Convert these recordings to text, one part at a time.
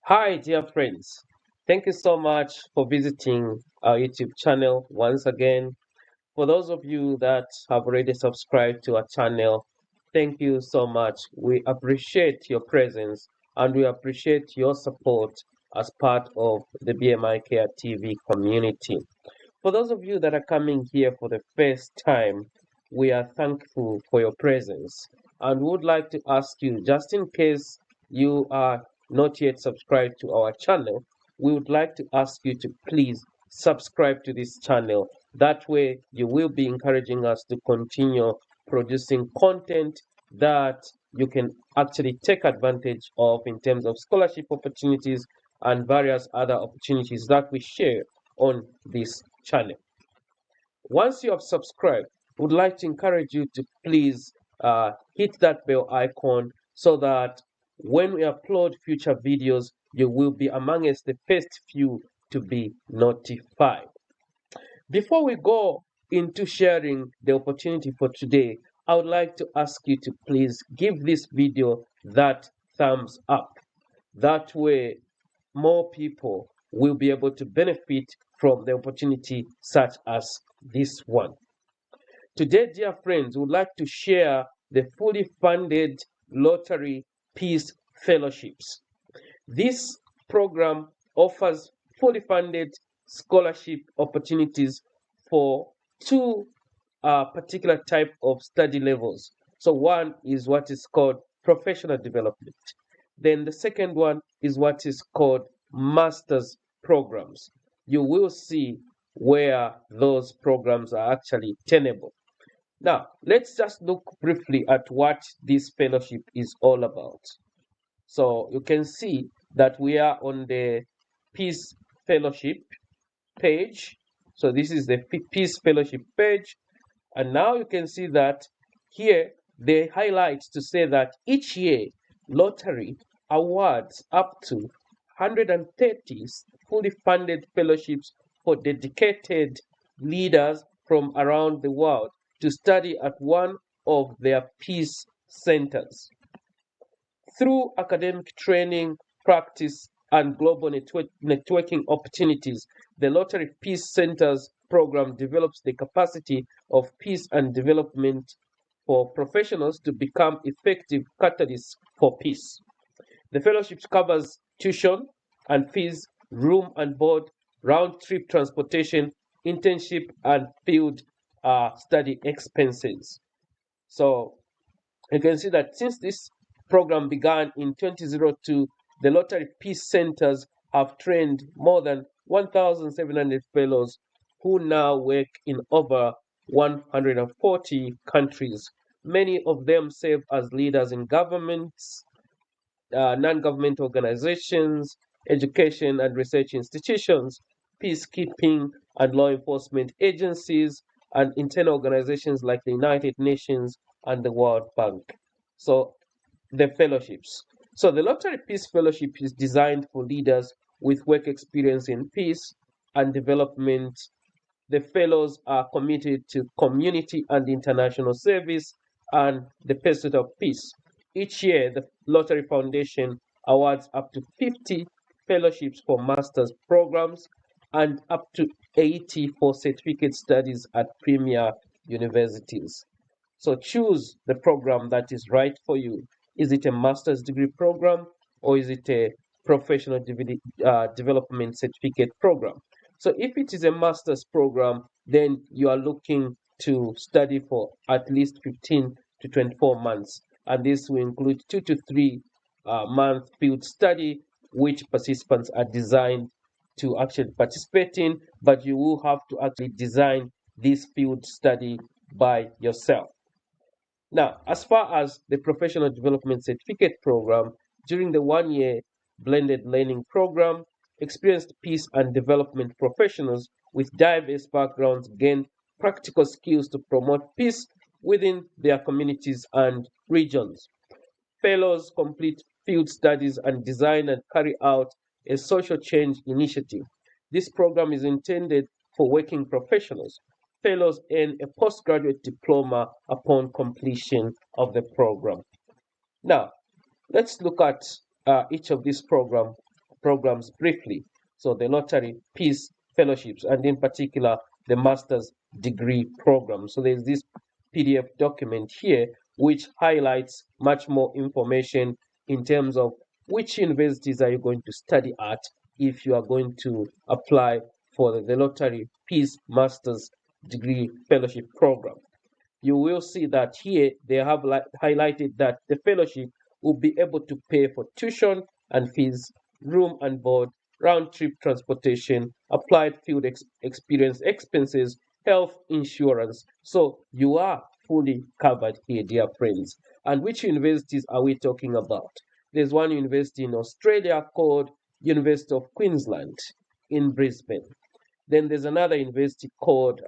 Hi, dear friends. Thank you so much for visiting our YouTube channel once again. For those of you that have already subscribed to our channel, thank you so much. We appreciate your presence and we appreciate your support as part of the BMI Care TV community. For those of you that are coming here for the first time, we are thankful for your presence and would like to ask you, just in case you are not yet subscribed to our channel, we would like to ask you to please subscribe to this channel. That way, you will be encouraging us to continue producing content that you can actually take advantage of in terms of scholarship opportunities and various other opportunities that we share on this channel. Once you have subscribed, we would like to encourage you to please hit that bell icon so that when we upload future videos, you will be amongst the first few to be notified. Before we go into sharing the opportunity for today, I would like to ask you to please give this video that thumbs up. That way, more people will be able to benefit from the opportunity such as this one. Today, dear friends, we would like to share the fully funded Rotary Peace Fellowships. This program offers fully funded scholarship opportunities for two particular type of study levels. So one is what is called professional development. Then the second one is what is called master's programs. You will see where those programs are actually tenable. Now, let's just look briefly at what this fellowship is all about. So you can see that we are on the Peace Fellowship page. So this is the Peace Fellowship page. And now you can see that here they highlight to say that each year Lottery awards up to 130 fully funded fellowships for dedicated leaders from around the world to study at one of their peace centers. Through academic training, practice, and global networking opportunities, the Lottery Peace Centers program develops the capacity of peace and development for professionals to become effective catalysts for peace. The fellowship covers tuition and fees, room and board, round trip transportation, internship, and field study expenses. So you can see that since this program began in 2002, the Lottery Peace Centers have trained more than 1,700 fellows who now work in over 140 countries. Many of them serve as leaders in governments, non-government organizations, education and research institutions, peacekeeping and law enforcement agencies, and internal organizations like the United Nations and the World Bank. So the fellowships. So the Lottery Peace Fellowship is designed for leaders with work experience in peace and development. The fellows are committed to community and international service and the pursuit of peace. Each year, the Lottery Foundation awards up to 50 fellowships for master's programs and up to 80 for certificate studies at premier universities. So choose the program that is right for you. Is it a master's degree program or is it a professional development certificate program? So if it is a master's program, then you are looking to study for at least 15 to 24 months. And this will include 2 to 3 month field study, which participants are designed to actually participate in, but you will have to actually design this field study by yourself. Now, as far as the Professional Development Certificate Program, during the 1 year blended learning program, experienced peace and development professionals with diverse backgrounds gain practical skills to promote peace within their communities and regions. Fellows complete field studies and design and carry out a social change initiative. This program is intended for working professionals. Fellows earn a postgraduate diploma upon completion of the program. Now, let's look at each of these programs programs briefly. So the Rotary Peace Fellowships, and in particular, the Master's Degree Program. So there's this PDF document here which highlights much more information in terms of which universities are you going to study at if you are going to apply for the Rotary Peace Master's Degree Fellowship Program. You will see that here they have highlighted that the fellowship will be able to pay for tuition and fees, room and board, round-trip transportation, applied field experience expenses, health insurance. So you are fully covered here, dear friends. And which universities are we talking about? There's one university in Australia called University of Queensland in Brisbane. Then there's another university called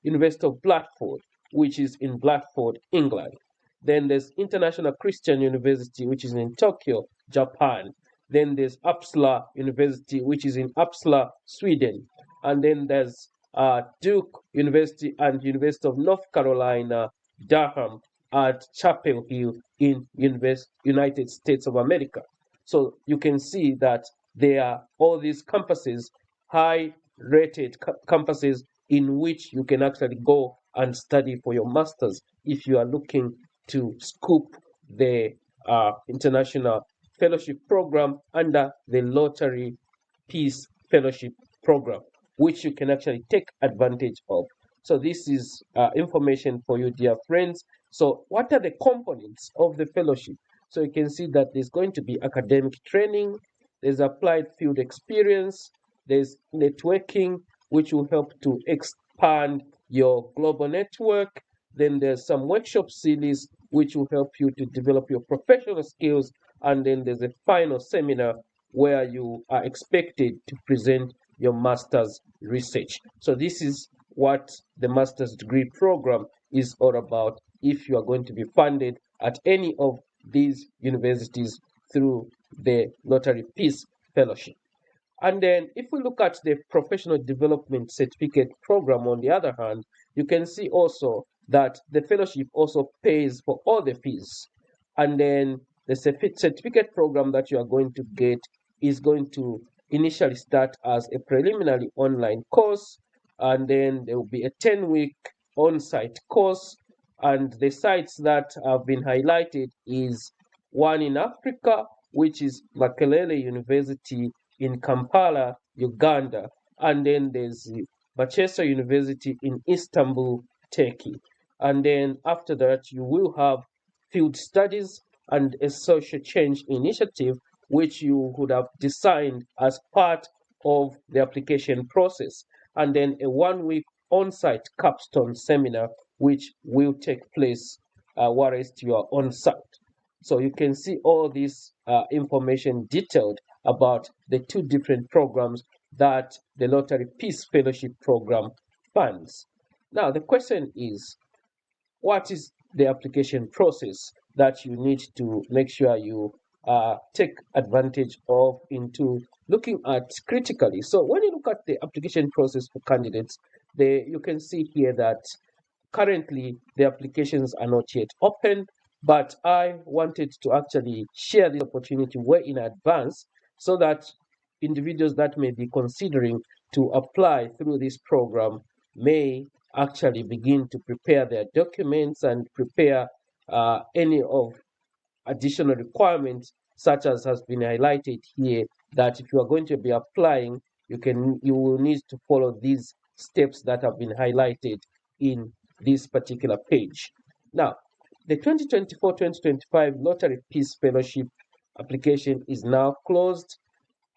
University of Bradford, which is in Bradford, England. Then there's International Christian University, which is in Tokyo, Japan. Then there's Uppsala University, which is in Uppsala, Sweden. And then there's Duke University and University of North Carolina, Durham, at Chapel Hill in United States of America. So you can see that there are all these campuses, high-rated campuses in which you can actually go and study for your master's if you are looking to scoop the international fellowship program under the Rotary Peace Fellowship program, which you can actually take advantage of. So this is information for you, dear friends. So what are the components of the fellowship? So you can see that there's going to be academic training, there's applied field experience, there's networking, which will help to expand your global network. Then there's some workshop series, which will help you to develop your professional skills. And then there's a final seminar where you are expected to present your master's research. So this is what the master's degree program is all about if you are going to be funded at any of these universities through the Rotary Peace Fellowship. And then if we look at the professional development certificate program, on the other hand, you can see also that the fellowship also pays for all the fees. And then the certificate program that you are going to get is going to initially start as a preliminary online course, and then there will be a 10-week on-site course. And the sites that have been highlighted is one in Africa, which is Makerere University in Kampala, Uganda, and then there's Manchester University in Istanbul, Turkey. And then after that, you will have field studies and a social change initiative, which you would have designed as part of the application process. And then a 1-week on-site capstone seminar, which will take place whilst you are on-site. So you can see all this information detailed about the two different programs that the Rotary Peace Fellowship program funds. Now, the question is, what is the application process that you need to make sure you take advantage of into looking at critically? So when you look at the application process for candidates, you can see here that currently the applications are not yet open, but I wanted to actually share this opportunity way in advance so that individuals that may be considering to apply through this program may actually begin to prepare their documents and prepare any of additional requirements, such as has been highlighted here, that if you are going to be applying, you will need to follow these steps that have been highlighted in this particular page. Now, the 2024-2025 Rotary Peace Fellowship application is now closed.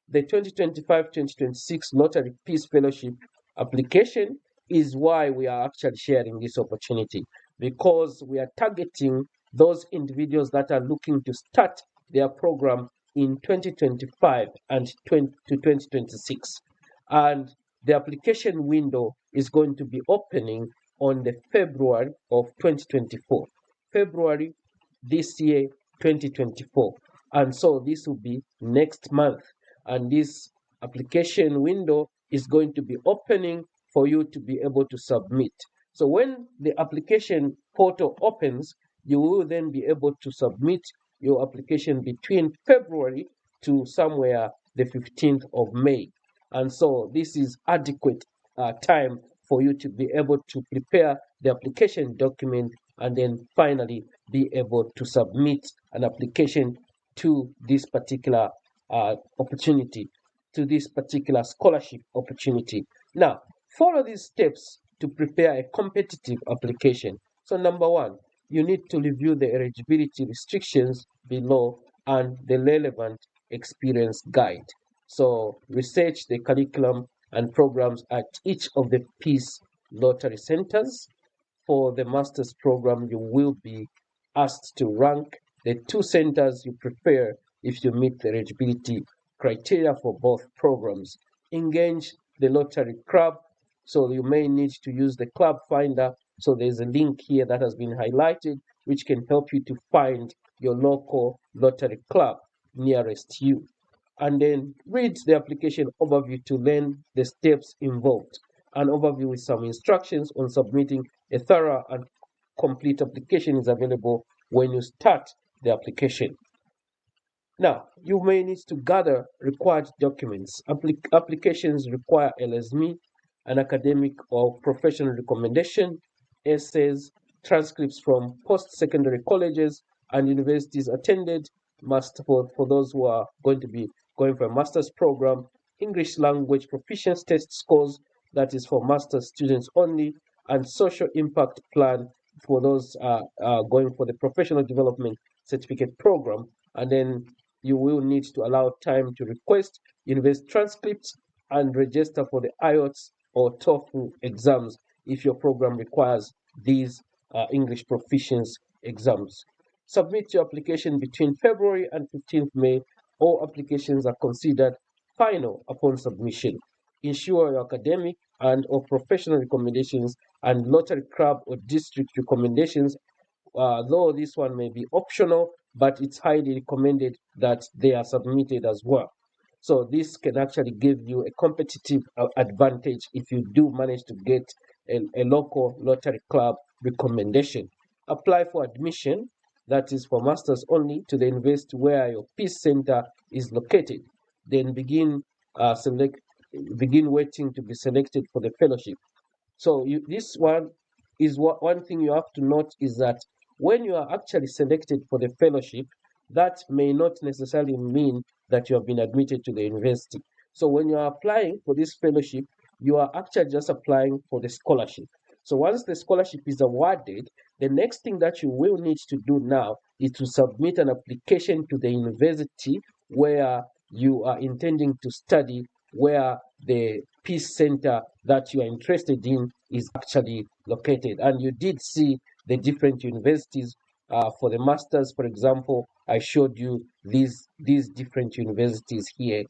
The 2025-2026 Rotary Peace Fellowship application is why we are actually sharing this opportunity, because we are targeting those individuals that are looking to start their program in 2025 and to 2026. And the application window is going to be opening on the February of 2024. February this year, 2024. And so this will be next month. And this application window is going to be opening for you to be able to submit. So when the application portal opens, you will then be able to submit your application between February to somewhere the 15th of May. And so this is adequate time for you to be able to prepare the application document and then finally be able to submit an application to this particular opportunity, to this particular scholarship opportunity. Now, follow these steps to prepare a competitive application. So number one, you need to review the eligibility restrictions below and the relevant experience guide. So research the curriculum and programs at each of the Peace Lottery Centers. For the master's program, you will be asked to rank the two centers you prefer if you meet the eligibility criteria for both programs. Engage the Lottery Club. So you may need to use the club finder. So there's a link here that has been highlighted, which can help you to find your local Lottery Club nearest you. And then read the application overview to learn the steps involved. An overview with some instructions on submitting a thorough and complete application is available when you start the application. Now, you may need to gather required documents. Applications require LSME, an academic or professional recommendation, essays, transcripts from post-secondary colleges and universities attended, for those who are going to be going for a master's program, English language proficiency test scores, that is for master's students only, and social impact plan for those going for the professional development certificate program. And then you will need to allow time to request university transcripts and register for the IELTS or TOEFL exams if your program requires these English proficiency exams. Submit your application between February and 15th May. All applications are considered final upon submission. Ensure your academic and or professional recommendations and Lottery Club or district recommendations, though this one may be optional, but it's highly recommended that they are submitted as well. So this can actually give you a competitive advantage if you do manage to get a local Lottery Club recommendation. Apply for admission, that is for masters only, to the university where your Peace Center is located. Then begin waiting to be selected for the fellowship. So this one is one thing you have to note is that when you are actually selected for the fellowship, that may not necessarily mean that you have been admitted to the university. So when you are applying for this fellowship, you are actually just applying for the scholarship. So once the scholarship is awarded, the next thing that you will need to do now is to submit an application to the university where you are intending to study, where the Peace Center that you are interested in is actually located. And you did see the different universities. For the masters, for example, I showed you these different universities here.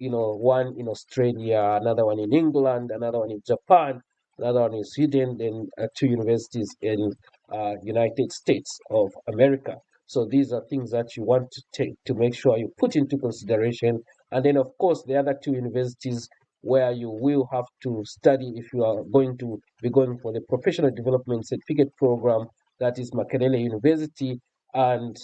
One in Australia, another one in England, another one in Japan, another one in Sweden, then two universities in United States of America. So these are things that you want to take to make sure you put into consideration. And then, of course, the other two universities where you will have to study if you are going to be going for the professional development certificate program, that is Makerere University and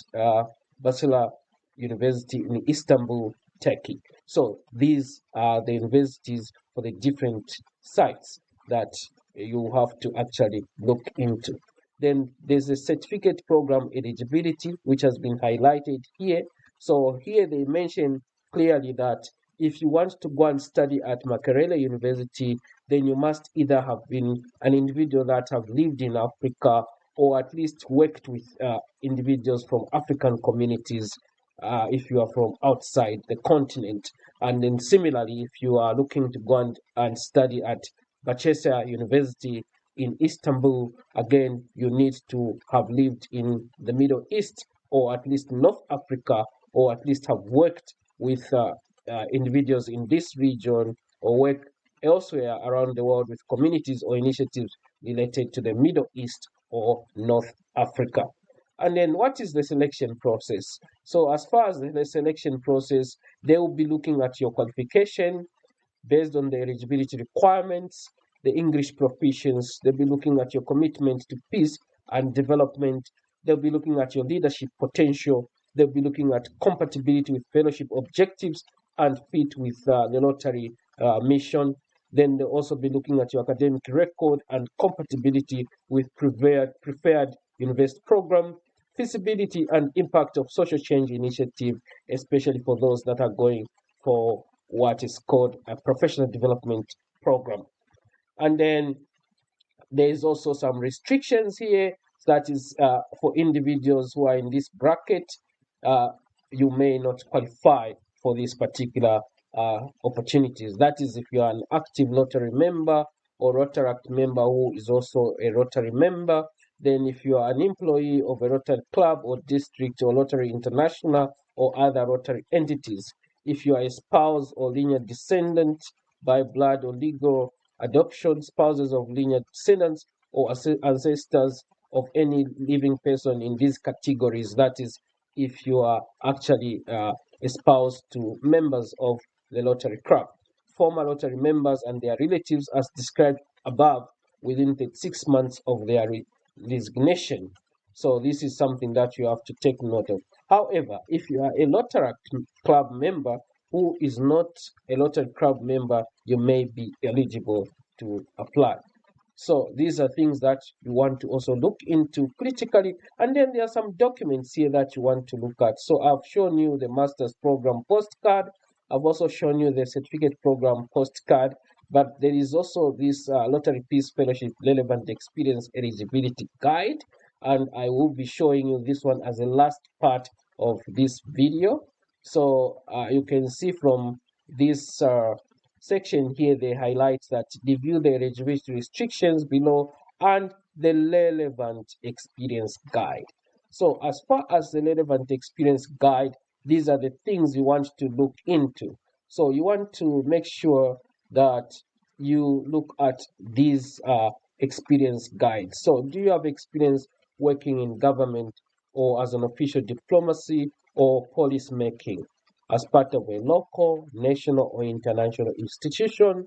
Bachelor University in Istanbul, Turkey. So these are the universities for the different sites that you have to actually look into. Then there's a certificate program eligibility, which has been highlighted here. So here they mention clearly that if you want to go and study at Makerere University, then you must either have been an individual that have lived in Africa or at least worked with individuals from African communities if you are from outside the continent. And then similarly, if you are looking to go and study at Bahçeşehir University in Istanbul, again, you need to have lived in the Middle East or at least North Africa, or at least have worked with individuals in this region or work elsewhere around the world with communities or initiatives related to the Middle East or North Africa. And then what is the selection process? So as far as the selection process, they will be looking at your qualification based on the eligibility requirements, the English proficiency. They'll be looking at your commitment to peace and development. They'll be looking at your leadership potential, They'll be looking at compatibility with fellowship objectives and fit with the Rotary mission. Then they'll also be looking at your academic record and compatibility with preferred university program, feasibility and impact of social change initiative, especially for those that are going for what is called a professional development program. And then there is also some restrictions here. That is for individuals who are in this bracket, you may not qualify for these particular opportunities. That is if you are an active Rotary member or Rotaract member who is also a Rotary member. Then if you are an employee of a Rotary club or district or Rotary International or other Rotary entities. If you are a spouse or linear descendant by blood or legal adoption, spouses of linear descendants or ancestors of any living person in these categories. That is, if you are actually espoused to members of the Rotary Club. Former Rotary members and their relatives, as described above, within the 6 months of their resignation. So this is something that you have to take note of. However, if you are a Rotary Club member who is not a Rotary Club member, you may be eligible to apply. So these are things that you want to also look into critically. And then there are some documents here that you want to look at. So I've shown you the master's program postcard. I've also shown you the certificate program postcard. But there is also this Rotary Peace Fellowship Relevant Experience Eligibility Guide. And I will be showing you this one as the last part of this video. So you can see from this section here, they highlight that review the eligibility restrictions below and the relevant experience guide. So as far as the relevant experience guide, these are the things you want to look into. So you want to make sure that you look at these experience guides. So do you have experience working in government or as an official diplomacy or policy making? As part of a local, national, or international institution?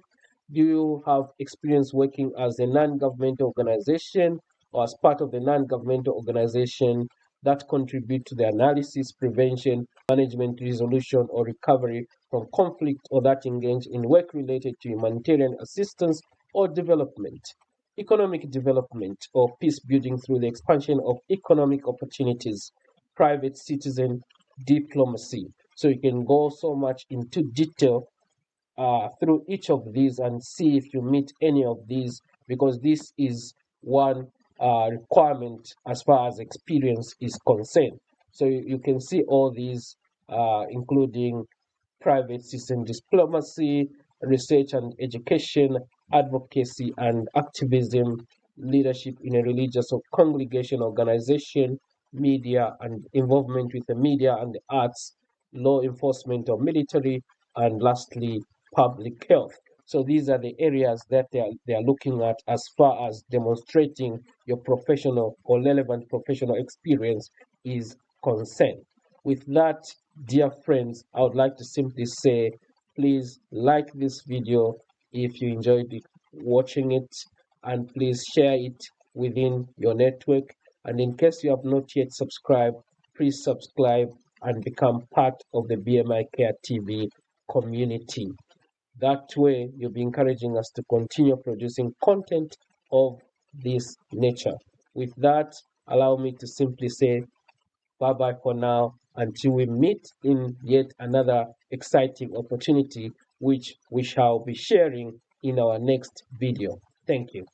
Do you have experience working as a non-governmental organization or as part of the non-governmental organization that contribute to the analysis, prevention, management, resolution, or recovery from conflict or that engage in work related to humanitarian assistance or development, economic development, or peace building through the expansion of economic opportunities, private citizen diplomacy? So you can go so much into detail through each of these and see if you meet any of these, because this is one requirement as far as experience is concerned. So you can see all these, including private citizen diplomacy, research and education, advocacy and activism, leadership in a religious or congregation organization, media and involvement with the media and the arts, law enforcement or military, and lastly, public health. So these are the areas that they are looking at as far as demonstrating your professional or relevant professional experience is concerned. With that, dear friends, I would like to simply say, please like this video if you enjoyed it, watching it, and please share it within your network. And in case you have not yet subscribed, please subscribe and become part of the BMI Care TV community. That way, you'll be encouraging us to continue producing content of this nature. With that, allow me to simply say bye-bye for now until we meet in yet another exciting opportunity, which we shall be sharing in our next video. Thank you.